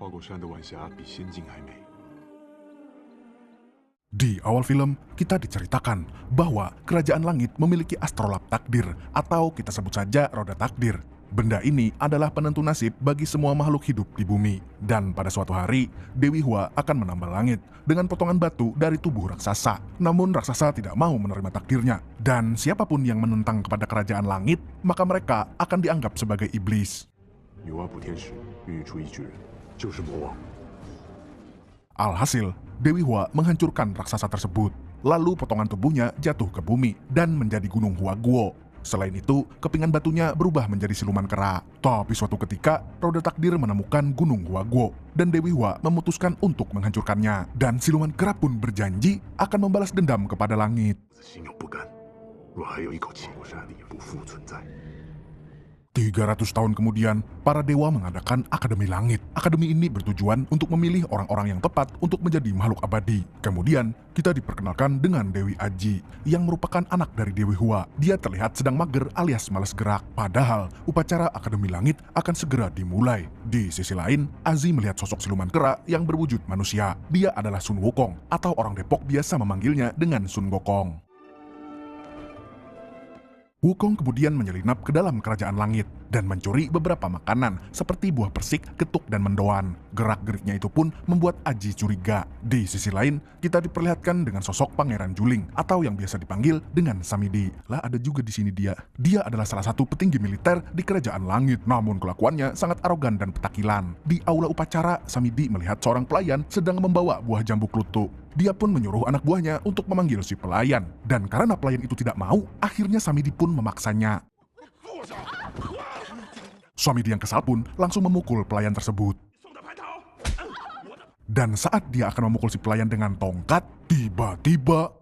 花果山的晚霞比仙境还美。Di awal film, kita diceritakan bahwa kerajaan langit memiliki astrolab takdir atau kita sebut saja roda takdir. Benda ini adalah penentu nasib bagi semua makhluk hidup di bumi. Dan pada suatu hari, Dewi Hua akan menambal langit dengan potongan batu dari tubuh raksasa. Namun raksasa tidak mau menerima takdirnya. Dan siapapun yang menentang kepada kerajaan langit, maka mereka akan dianggap sebagai iblis. 女娲补天时，孕育出一巨人，就是魔王。 Alhasil, Dewi Hua menghancurkan raksasa tersebut. Lalu potongan tubuhnya jatuh ke bumi dan menjadi gunung Huaguo. Selain itu, kepingan batunya berubah menjadi siluman kera. Tapi suatu ketika, roda takdir menemukan gunung Huaguo dan Dewi Hua memutuskan untuk menghancurkannya. Dan siluman kera pun berjanji akan membalas dendam kepada langit. 300 tahun kemudian, para dewa mengadakan Akademi Langit. Akademi ini bertujuan untuk memilih orang-orang yang tepat untuk menjadi makhluk abadi. Kemudian, kita diperkenalkan dengan Dewi Aji, yang merupakan anak dari Dewi Hua. Dia terlihat sedang mager alias malas gerak. Padahal, upacara Akademi Langit akan segera dimulai. Di sisi lain, Aji melihat sosok siluman kera yang berwujud manusia. Dia adalah Sun Wukong, atau orang Depok biasa memanggilnya dengan Sun Gokong. Wukong kemudian menyelinap ke dalam kerajaan langit dan mencuri beberapa makanan seperti buah persik, ketuk, dan mendoan. Gerak-geriknya itu pun membuat Aji curiga. Di sisi lain, kita diperlihatkan dengan sosok Pangeran Juling atau yang biasa dipanggil dengan Samidi. Lah, ada juga di sini dia. Dia adalah salah satu petinggi militer di kerajaan langit, namun kelakuannya sangat arogan dan petakilan. Di aula upacara, Samidi melihat seorang pelayan sedang membawa buah jambu klutuk. Dia pun menyuruh anak buahnya untuk memanggil si pelayan. Dan karena pelayan itu tidak mau, akhirnya Samidi pun memaksanya. Samidi yang kesal pun langsung memukul pelayan tersebut. Dan saat dia akan memukul si pelayan dengan tongkat, tiba-tiba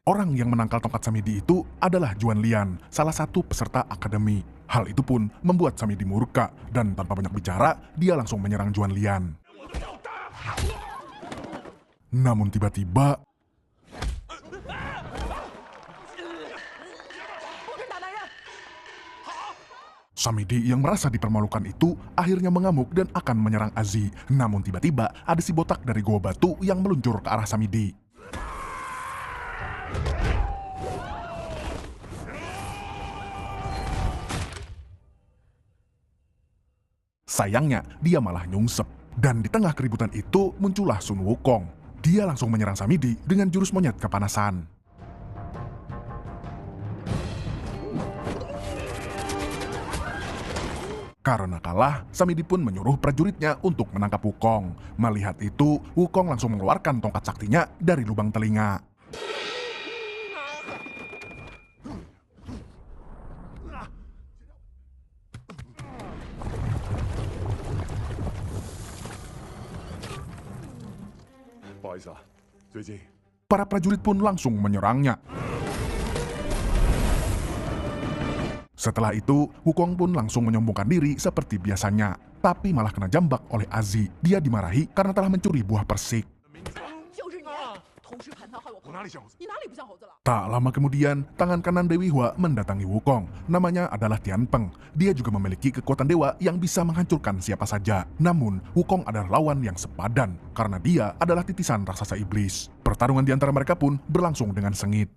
orang yang menangkal tongkat Samidi itu adalah Juan Lian, salah satu peserta akademi. Hal itu pun membuat Samidi murka, dan tanpa banyak bicara, dia langsung menyerang Juan Lian. Namun tiba-tiba Samidi yang merasa dipermalukan itu akhirnya mengamuk dan akan menyerang Aji. Namun tiba-tiba ada si botak dari gua batu yang meluncur ke arah Samidi. Sayangnya, dia malah nyungsep. Dan di tengah keributan itu muncullah Sun Wukong. Dia langsung menyerang Samidi dengan jurus monyet kepanasan. Karena kalah, Samidi pun menyuruh prajuritnya untuk menangkap Wukong. Melihat itu, Wukong langsung mengeluarkan tongkat saktinya dari lubang telinga. Para prajurit pun langsung menyerangnya. Setelah itu, Wukong pun langsung menyombongkan diri seperti biasanya. Tapi malah kena jambak oleh Aji. Dia dimarahi karena telah mencuri buah persik. Tak lama kemudian, tangan kanan Dewi Hua mendatangi Wukong. Namanya adalah Tianpeng. Dia juga memiliki kekuatan dewa yang bisa menghancurkan siapa saja. Namun, Wukong adalah lawan yang sepadan, karena dia adalah titisan raksasa iblis. Pertarungan di antara mereka pun berlangsung dengan sengit.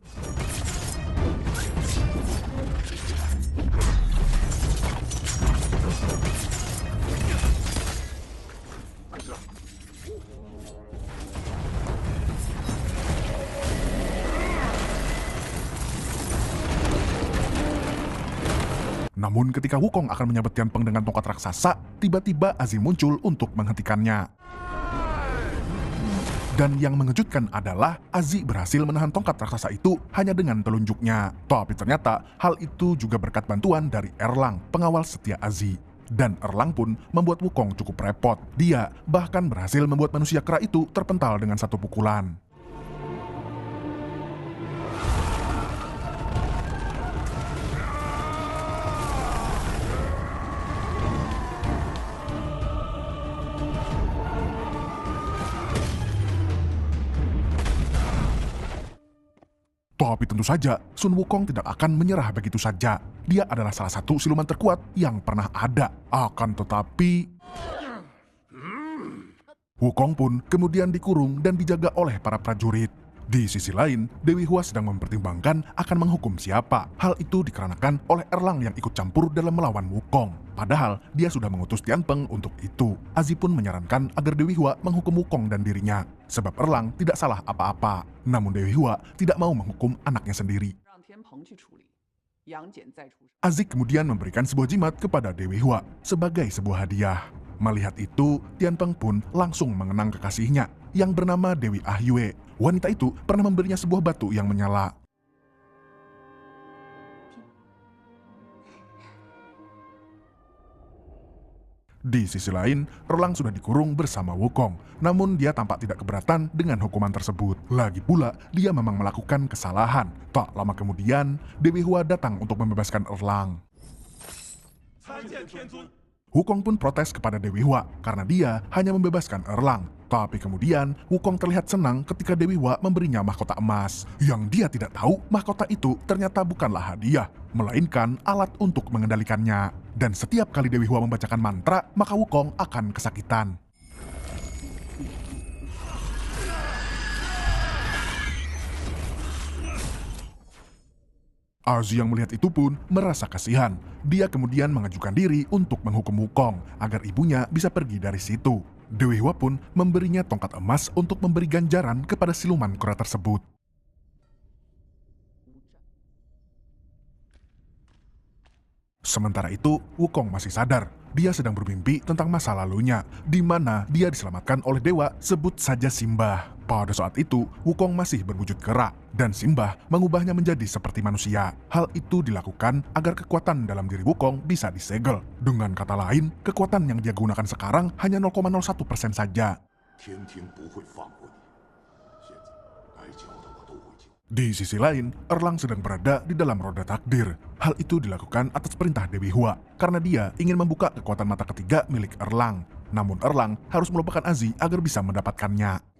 Namun ketika Wukong akan menyabet Tianpeng dengan tongkat raksasa, tiba-tiba Aji muncul untuk menghentikannya. Dan yang mengejutkan adalah Aji berhasil menahan tongkat raksasa itu hanya dengan telunjuknya. Tapi ternyata hal itu juga berkat bantuan dari Erlang, pengawal setia Aji. Dan Erlang pun membuat Wukong cukup repot. Dia bahkan berhasil membuat manusia kera itu terpental dengan satu pukulan. Tapi tentu saja, Sun Wukong tidak akan menyerah begitu saja. Dia adalah salah satu siluman terkuat yang pernah ada. Akan tetapi Wukong pun kemudian dikurung dan dijaga oleh para prajurit. Di sisi lain, Dewi Hua sedang mempertimbangkan akan menghukum siapa. Hal itu dikarenakan oleh Erlang yang ikut campur dalam melawan Wukong. Padahal dia sudah mengutus Tianpeng untuk itu. Azi pun menyarankan agar Dewi Hua menghukum Wukong dan dirinya. Sebab Erlang tidak salah apa-apa. Namun Dewi Hua tidak mau menghukum anaknya sendiri. Aziz kemudian memberikan sebuah jimat kepada Dewi Hua sebagai sebuah hadiah. Melihat itu, Tianpeng pun langsung mengenang kekasihnya yang bernama Dewi Ahyue. Wanita itu pernah memberinya sebuah batu yang menyala. Di sisi lain, Erlang sudah dikurung bersama Wukong. Namun dia tampak tidak keberatan dengan hukuman tersebut. Lagi pula, dia memang melakukan kesalahan. Tak lama kemudian, Dewi Hua datang untuk membebaskan Erlang. Wukong pun protes kepada Dewi Hua karena dia hanya membebaskan Erlang. Tapi kemudian, Wukong terlihat senang ketika Dewi Hua memberinya mahkota emas. Yang dia tidak tahu, mahkota itu ternyata bukanlah hadiah, melainkan alat untuk mengendalikannya. Dan setiap kali Dewi Hua membacakan mantra, maka Wukong akan kesakitan. Azi yang melihat itu pun merasa kasihan. Dia kemudian mengajukan diri untuk menghukum Wukong agar ibunya bisa pergi dari situ. Dewi Hua pun memberinya tongkat emas untuk memberi ganjaran kepada siluman kura tersebut. Sementara itu, Wukong masih sadar. Dia sedang bermimpi tentang masa lalunya, di mana dia diselamatkan oleh dewa, sebut saja Simbah. Pada saat itu, Wukong masih berwujud kera, dan Simbah mengubahnya menjadi seperti manusia. Hal itu dilakukan agar kekuatan dalam diri Wukong bisa disegel. Dengan kata lain, kekuatan yang dia gunakan sekarang hanya 0,01% saja. Di sisi lain, Erlang sedang berada di dalam roda takdir. Hal itu dilakukan atas perintah Dewi Hua, karena dia ingin membuka kekuatan mata ketiga milik Erlang. Namun Erlang harus melupakan Azi agar bisa mendapatkannya.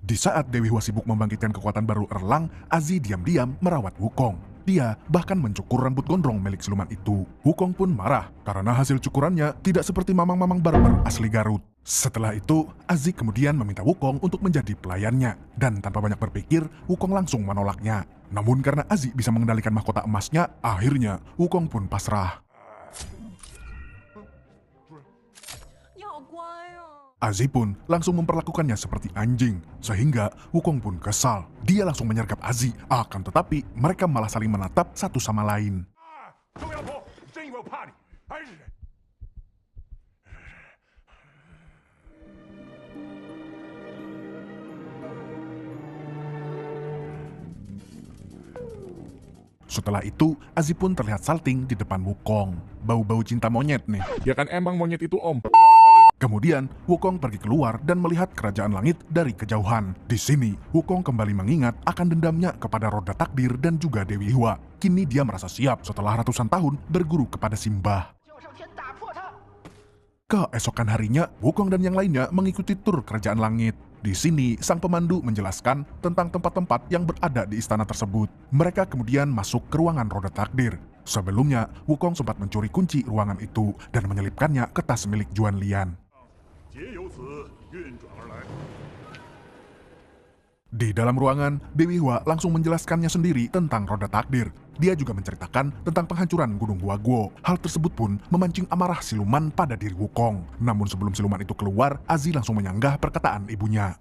Di saat Dewi Hua sibuk membangkitkan kekuatan baru Erlang, Azi diam-diam merawat Wukong. Dia bahkan mencukur rambut gondrong milik siluman itu. Wukong pun marah karena hasil cukurannya tidak seperti mamang-mamang barber asli Garut. Setelah itu, Azi kemudian meminta Wukong untuk menjadi pelayannya. Dan tanpa banyak berpikir, Wukong langsung menolaknya. Namun karena Azi bisa mengendalikan mahkota emasnya, akhirnya Wukong pun pasrah. Azi pun langsung memperlakukannya seperti anjing, sehingga Wukong pun kesal. Dia langsung menyergap Azi, akan tetapi mereka malah saling menatap satu sama lain. Setelah itu, Azi pun terlihat salting di depan Wukong. Bau-bau cinta monyet nih. Ya kan emang monyet itu om. Kemudian, Wukong pergi keluar dan melihat kerajaan langit dari kejauhan. Di sini, Wukong kembali mengingat akan dendamnya kepada roda takdir dan juga Dewi Hua. Kini dia merasa siap setelah ratusan tahun berguru kepada Simbah. Keesokan harinya, Wukong dan yang lainnya mengikuti tur kerajaan langit. Di sini, sang pemandu menjelaskan tentang tempat-tempat yang berada di istana tersebut. Mereka kemudian masuk ke ruangan roda takdir. Sebelumnya, Wukong sempat mencuri kunci ruangan itu dan menyelipkannya ke tas milik Juan Lian. Di dalam ruangan, Dewi Hua langsung menjelaskannya sendiri tentang roda takdir. Dia juga menceritakan tentang penghancuran Gunung Huaguo. Hal tersebut pun memancing amarah siluman pada diri Wukong. Namun sebelum siluman itu keluar, Azi langsung menyanggah perkataan ibunya.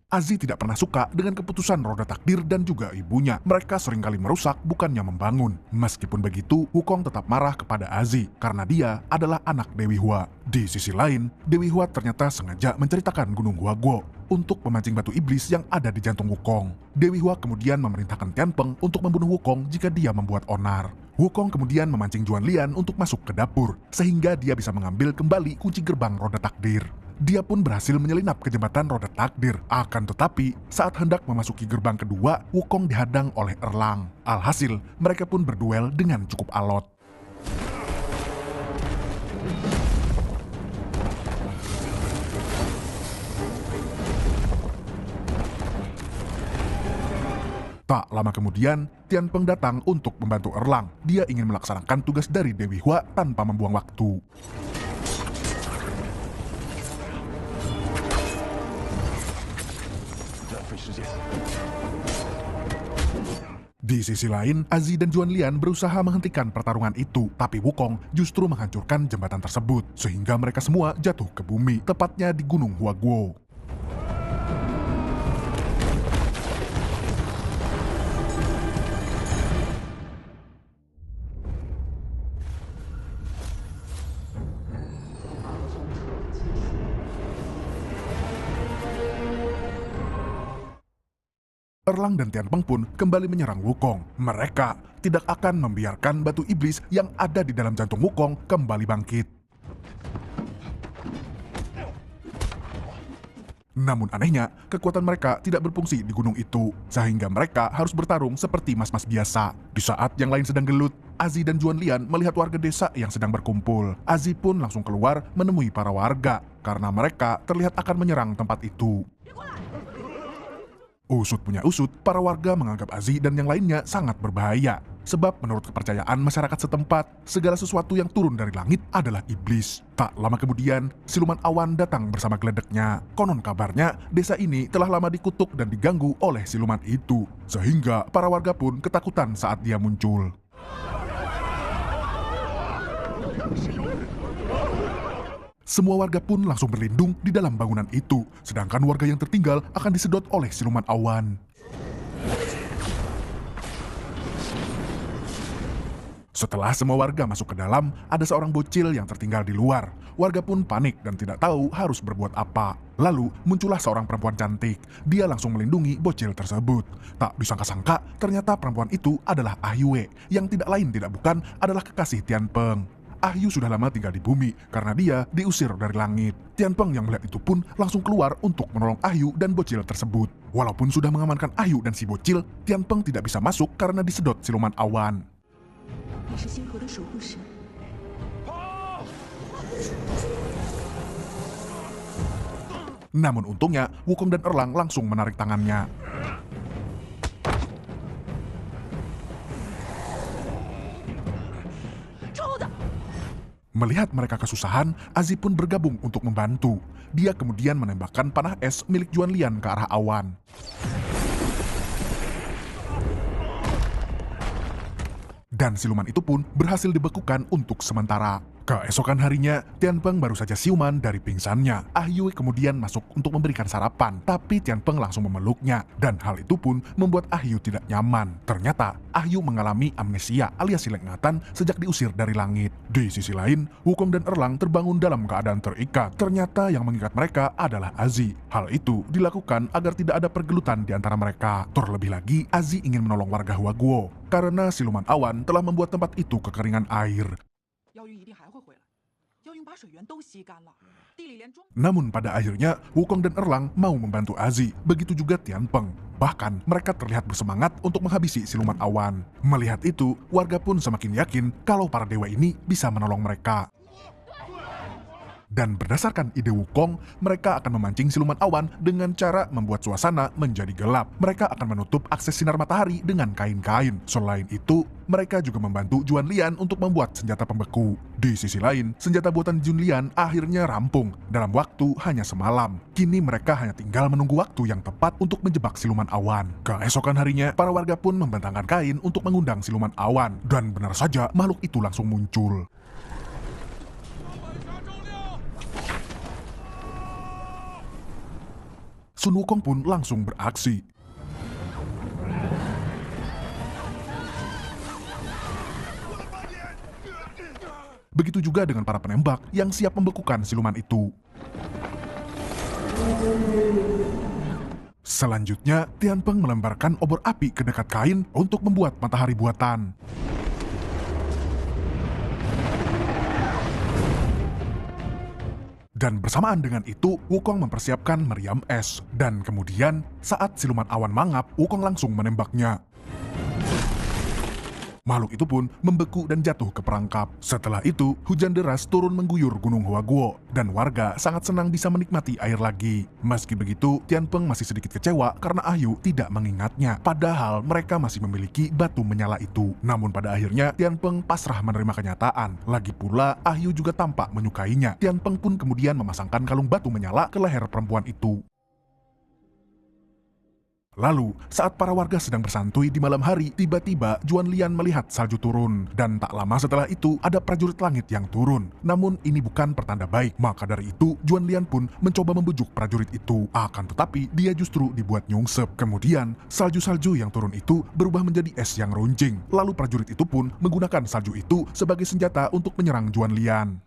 Azi tidak pernah suka dengan keputusan roda takdir dan juga ibunya. Mereka seringkali merusak bukannya membangun. Meskipun begitu, Wukong tetap marah kepada Azi karena dia adalah anak Dewi Hua. Di sisi lain, Dewi Hua ternyata sengaja menceritakan Gunung Huaguo untuk memancing batu iblis yang ada di jantung Wukong. Dewi Hua kemudian memerintahkan Tianpeng untuk membunuh Wukong jika dia membuat onar. Wukong kemudian memancing Juan Lian untuk masuk ke dapur, sehingga dia bisa mengambil kembali kunci gerbang roda takdir. Dia pun berhasil menyelinap ke jembatan roda takdir. Akan tetapi, saat hendak memasuki gerbang kedua, Wukong dihadang oleh Erlang. Alhasil, mereka pun berduel dengan cukup alot. Tak lama kemudian, Tian Peng datang untuk membantu Erlang. Dia ingin melaksanakan tugas dari Dewi Hua tanpa membuang waktu. Di sisi lain, Azi dan Juan Lian berusaha menghentikan pertarungan itu, tapi Wukong justru menghancurkan jembatan tersebut, sehingga mereka semua jatuh ke bumi, tepatnya di Gunung Huaguo. Erlang dan Tian Peng pun kembali menyerang Wukong. Mereka tidak akan membiarkan batu iblis yang ada di dalam jantung Wukong kembali bangkit. Namun anehnya, kekuatan mereka tidak berfungsi di gunung itu, sehingga mereka harus bertarung seperti mas-mas biasa. Di saat yang lain sedang gelut, Azi dan Juan Lian melihat warga desa yang sedang berkumpul. Azi pun langsung keluar menemui para warga, karena mereka terlihat akan menyerang tempat itu. Usut punya usut, para warga menganggap Azi dan yang lainnya sangat berbahaya. Sebab menurut kepercayaan masyarakat setempat, segala sesuatu yang turun dari langit adalah iblis. Tak lama kemudian, siluman awan datang bersama geledeknya. Konon kabarnya, desa ini telah lama dikutuk dan diganggu oleh siluman itu. Sehingga para warga pun ketakutan saat dia muncul. Semua warga pun langsung berlindung di dalam bangunan itu, sedangkan warga yang tertinggal akan disedot oleh siluman awan. Setelah semua warga masuk ke dalam, ada seorang bocil yang tertinggal di luar. Warga pun panik dan tidak tahu harus berbuat apa. Lalu muncullah seorang perempuan cantik. Dia langsung melindungi bocil tersebut. Tak disangka-sangka, ternyata perempuan itu adalah Ah Yue, yang tidak lain tidak bukan adalah kekasih Tian Peng. Ah Yu sudah lama tinggal di bumi karena dia diusir dari langit. Tian Peng yang melihat itu pun langsung keluar untuk menolong Ah Yu dan bocil tersebut. Walaupun sudah mengamankan Ah Yu dan si bocil, Tian Peng tidak bisa masuk karena disedot siluman awan. Namun untungnya, Wukong dan Erlang langsung menarik tangannya. Melihat mereka kesusahan, Azi pun bergabung untuk membantu. Dia kemudian menembakkan panah es milik Juan Lian ke arah awan. Dan siluman itu pun berhasil dibekukan untuk sementara. Keesokan harinya, Tian Peng baru saja siuman dari pingsannya. Ah Yue kemudian masuk untuk memberikan sarapan, tapi Tian Peng langsung memeluknya. Dan hal itu pun membuat Ah Yu tidak nyaman. Ternyata, Ah Yu mengalami amnesia alias hilang ingatan sejak diusir dari langit. Di sisi lain, Wukong dan Erlang terbangun dalam keadaan terikat. Ternyata yang mengikat mereka adalah Azi. Hal itu dilakukan agar tidak ada pergelutan di antara mereka. Terlebih lagi, Azi ingin menolong warga Huaguo, karena siluman awan telah membuat tempat itu kekeringan air. Namun pada akhirnya, Wukong dan Erlang mau membantu Azi, begitu juga Tian Peng. Bahkan mereka terlihat bersemangat untuk menghabisi siluman awan. Melihat itu, warga pun semakin yakin kalau para dewa ini bisa menolong mereka. Dan berdasarkan ide Wukong, mereka akan memancing siluman awan dengan cara membuat suasana menjadi gelap. Mereka akan menutup akses sinar matahari dengan kain-kain. Selain itu, mereka juga membantu Juan Lian untuk membuat senjata pembeku. Di sisi lain, senjata buatan Juan Lian akhirnya rampung dalam waktu hanya semalam. Kini mereka hanya tinggal menunggu waktu yang tepat untuk menjebak siluman awan. Keesokan harinya, para warga pun membentangkan kain untuk mengundang siluman awan. Dan benar saja, makhluk itu langsung muncul. Sun Wukong pun langsung beraksi. Begitu juga dengan para penembak yang siap membekukan siluman itu. Selanjutnya, Tian Peng melemparkan obor api ke dekat kain untuk membuat matahari buatan. Dan bersamaan dengan itu, Wukong mempersiapkan meriam es. Dan kemudian, saat siluman awan mangap, Wukong langsung menembaknya. Makhluk itu pun membeku dan jatuh ke perangkap. Setelah itu, hujan deras turun mengguyur Gunung Huaguo, dan warga sangat senang bisa menikmati air lagi. Meski begitu, Tianpeng masih sedikit kecewa karena Ahyu tidak mengingatnya, padahal mereka masih memiliki batu menyala itu. Namun pada akhirnya, Tianpeng pasrah menerima kenyataan. Lagi pula, Ahyu juga tampak menyukainya. Tianpeng pun kemudian memasangkan kalung batu menyala ke leher perempuan itu. Lalu, saat para warga sedang bersantui di malam hari, tiba-tiba Juan Lian melihat salju turun. Dan tak lama setelah itu, ada prajurit langit yang turun. Namun ini bukan pertanda baik. Maka dari itu, Juan Lian pun mencoba membujuk prajurit itu. Akan tetapi, dia justru dibuat nyungsep. Kemudian, salju-salju yang turun itu berubah menjadi es yang runcing. Lalu prajurit itu pun menggunakan salju itu sebagai senjata untuk menyerang Juan Lian.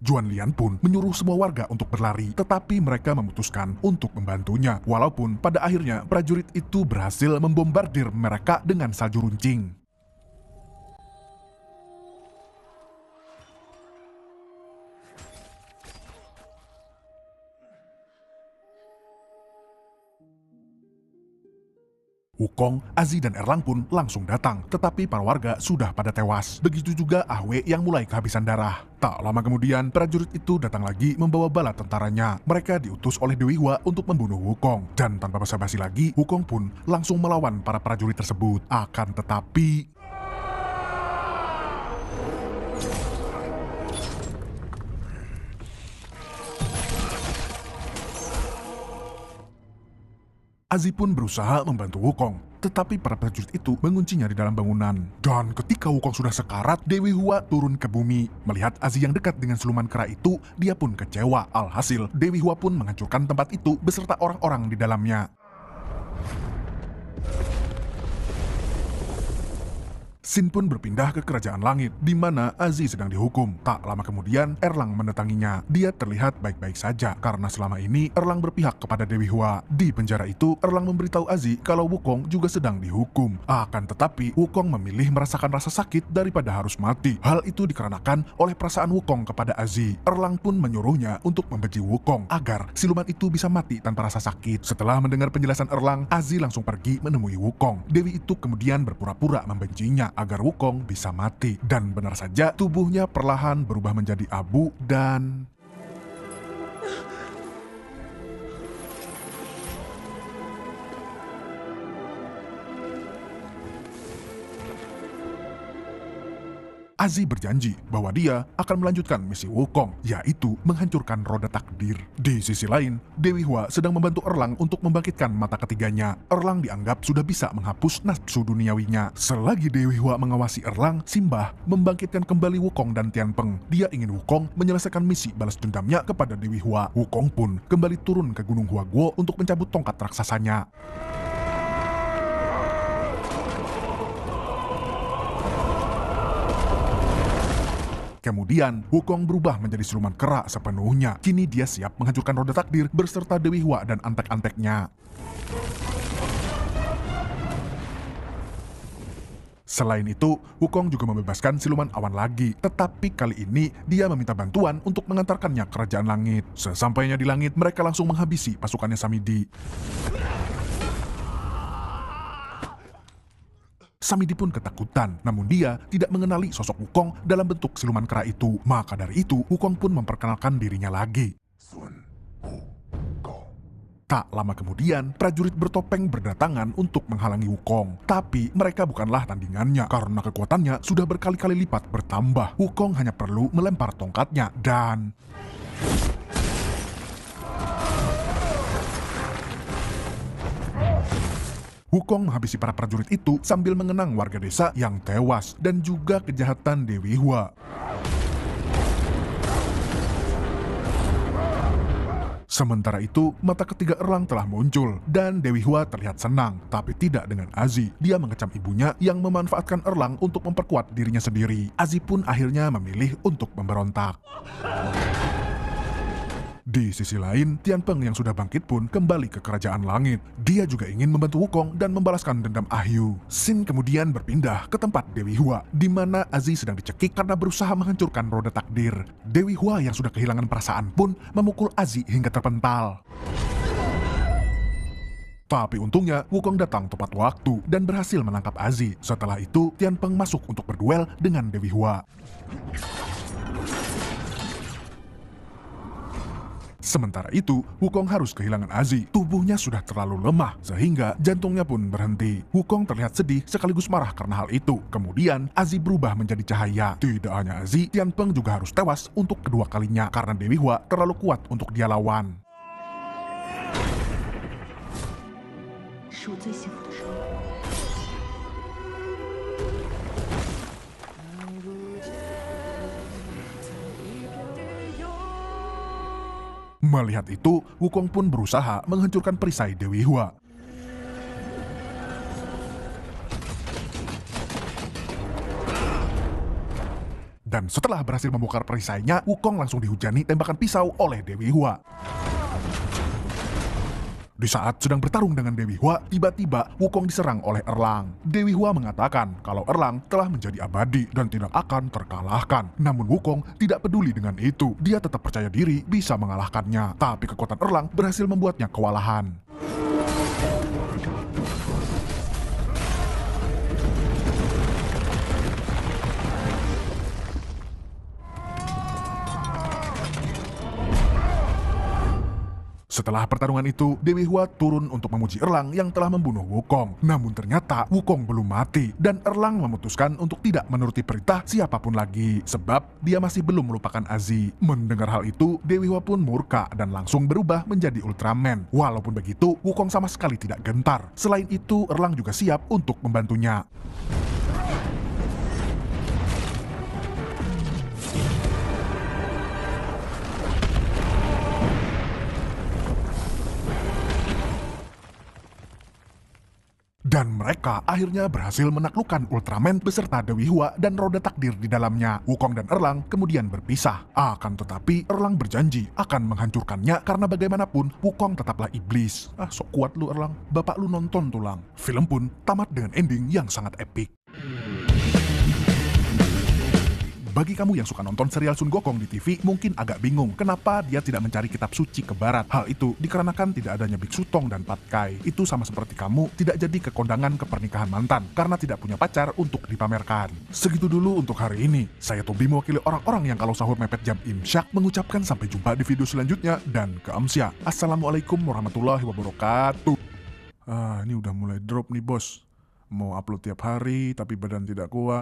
Juan Lian pun menyuruh semua warga untuk berlari, tetapi mereka memutuskan untuk membantunya. Walaupun pada akhirnya prajurit itu berhasil membombardir mereka dengan salju runcing. Wukong, Azi, dan Erlang pun langsung datang, tetapi para warga sudah pada tewas. Begitu juga Ah Wei yang mulai kehabisan darah. Tak lama kemudian, prajurit itu datang lagi membawa bala tentaranya. Mereka diutus oleh Dewi Hua untuk membunuh Wukong. Dan tanpa basa-basi lagi, Wukong pun langsung melawan para prajurit tersebut. Akan tetapi... Azi pun berusaha membantu Wukong, tetapi para prajurit itu menguncinya di dalam bangunan. Dan ketika Wukong sudah sekarat, Dewi Hua turun ke bumi. Melihat Azi yang dekat dengan siluman kera itu, dia pun kecewa. Alhasil, Dewi Hua pun menghancurkan tempat itu beserta orang-orang di dalamnya. Sin pun berpindah ke kerajaan langit, di mana Azi sedang dihukum. Tak lama kemudian, Erlang mendatanginya. Dia terlihat baik-baik saja, karena selama ini Erlang berpihak kepada Dewi Hua. Di penjara itu, Erlang memberitahu Azi kalau Wukong juga sedang dihukum. Akan tetapi, Wukong memilih merasakan rasa sakit daripada harus mati. Hal itu dikarenakan oleh perasaan Wukong kepada Azi. Erlang pun menyuruhnya untuk membenci Wukong, agar siluman itu bisa mati tanpa rasa sakit. Setelah mendengar penjelasan Erlang, Azi langsung pergi menemui Wukong. Dewi itu kemudian berpura-pura membencinya, agar Wukong bisa mati. Dan benar saja, tubuhnya perlahan berubah menjadi abu dan... Azi berjanji bahwa dia akan melanjutkan misi Wukong, yaitu menghancurkan roda takdir. Di sisi lain, Dewi Hua sedang membantu Erlang untuk membangkitkan mata ketiganya. Erlang dianggap sudah bisa menghapus nafsu duniawinya. Selagi Dewi Hua mengawasi Erlang, Simbah membangkitkan kembali Wukong dan Tianpeng. Dia ingin Wukong menyelesaikan misi balas dendamnya kepada Dewi Hua. Wukong pun kembali turun ke Gunung Huaguo untuk mencabut tongkat raksasanya. Kemudian, Wukong berubah menjadi siluman kera sepenuhnya. Kini dia siap menghancurkan roda takdir berserta Dewi Hua dan antek-anteknya. Selain itu, Wukong juga membebaskan siluman awan lagi. Tetapi kali ini, dia meminta bantuan untuk mengantarkannya ke kerajaan langit. Sesampainya di langit, mereka langsung menghabisi pasukannya Samidi. Samidi pun ketakutan, namun dia tidak mengenali sosok Wukong dalam bentuk siluman kera itu. Maka dari itu, Wukong pun memperkenalkan dirinya lagi. Tak lama kemudian, prajurit bertopeng berdatangan untuk menghalangi Wukong. Tapi mereka bukanlah tandingannya, karena kekuatannya sudah berkali-kali lipat bertambah. Wukong hanya perlu melempar tongkatnya dan... Wukong menghabisi para prajurit itu sambil mengenang warga desa yang tewas dan juga kejahatan Dewi Hua. Sementara itu, mata ketiga Erlang telah muncul dan Dewi Hua terlihat senang, tapi tidak dengan Azi. Dia mengecam ibunya yang memanfaatkan Erlang untuk memperkuat dirinya sendiri. Azi pun akhirnya memilih untuk memberontak. Di sisi lain, Tianpeng yang sudah bangkit pun kembali ke kerajaan langit. Dia juga ingin membantu Wukong dan membalaskan dendam Ahyu. Sin kemudian berpindah ke tempat Dewi Hua, di mana Azi sedang dicekik karena berusaha menghancurkan roda takdir. Dewi Hua yang sudah kehilangan perasaan pun memukul Azi hingga terpental. Tapi untungnya Wukong datang tepat waktu dan berhasil menangkap Azi. Setelah itu Tianpeng masuk untuk berduel dengan Dewi Hua. Sementara itu, Wukong harus kehilangan Azi. Tubuhnya sudah terlalu lemah, sehingga jantungnya pun berhenti. Wukong terlihat sedih sekaligus marah karena hal itu. Kemudian, Azi berubah menjadi cahaya. Tidak hanya Azi, Tianpeng juga harus tewas untuk kedua kalinya, karena Dewi Hua terlalu kuat untuk dia lawan. 是我最幸福的时候。 Melihat itu, Wukong pun berusaha menghancurkan perisai Dewi Hua. Dan setelah berhasil membongkar perisainya, Wukong langsung dihujani tembakan pisau oleh Dewi Hua. Di saat sedang bertarung dengan Dewi Hua, tiba-tiba Wukong diserang oleh Erlang. Dewi Hua mengatakan kalau Erlang telah menjadi abadi dan tidak akan terkalahkan. Namun Wukong tidak peduli dengan itu. Dia tetap percaya diri bisa mengalahkannya. Tapi kekuatan Erlang berhasil membuatnya kewalahan. Setelah pertarungan itu, Dewi Hua turun untuk memuji Erlang yang telah membunuh Wukong. Namun ternyata Wukong belum mati, dan Erlang memutuskan untuk tidak menuruti perintah siapapun lagi, sebab dia masih belum melupakan Azi. Mendengar hal itu, Dewi Hua pun murka dan langsung berubah menjadi Ultraman. Walaupun begitu, Wukong sama sekali tidak gentar. Selain itu, Erlang juga siap untuk membantunya. Dan mereka akhirnya berhasil menaklukkan Ultraman beserta Dewi Hua dan roda takdir di dalamnya. Wukong dan Erlang kemudian berpisah. Akan tetapi Erlang berjanji akan menghancurkannya karena bagaimanapun Wukong tetaplah iblis. Sok kuat lu Erlang. Bapak lu nonton tulang. Film pun tamat dengan ending yang sangat epik. Bagi kamu yang suka nonton serial Sun Gokong di TV, mungkin agak bingung kenapa dia tidak mencari kitab suci ke barat. Hal itu dikarenakan tidak adanya Biksu Tong dan Patkai. Itu sama seperti kamu tidak jadi ke kondangan ke pernikahan mantan karena tidak punya pacar untuk dipamerkan. Segitu dulu untuk hari ini. Saya Tobi mewakili orang-orang yang kalau sahur mepet jam imsyak mengucapkan sampai jumpa di video selanjutnya dan keamsya. Assalamualaikum warahmatullahi wabarakatuh. Ini udah mulai drop nih bos. Mau upload tiap hari tapi badan tidak kuat.